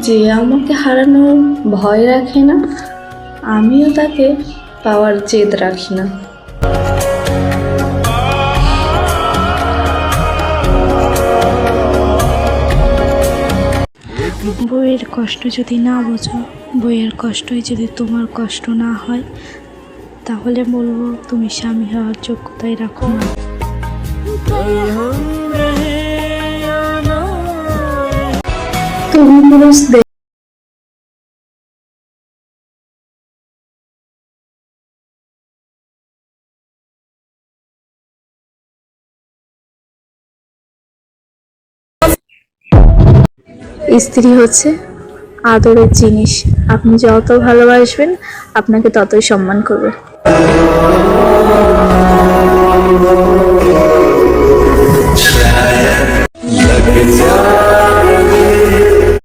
যে আমাকে হারানোর ভয় রাখে না, আমিও তাকে পাওয়ার জেদ রাখি না। বইয়ের কষ্ট যদি না বোঝো, বইয়ের কষ্টই যদি তোমার কষ্ট না হয়, তাহলে বলবো তুমি স্বামী হওয়ার যোগ্যতাই রাখো না। তুমি পুরুষদের স্ত্রী হচ্ছে আদরের জিনিস। আপনি যত ভালোবাসবেন আপনাকে ততই সম্মান করবে। लग जा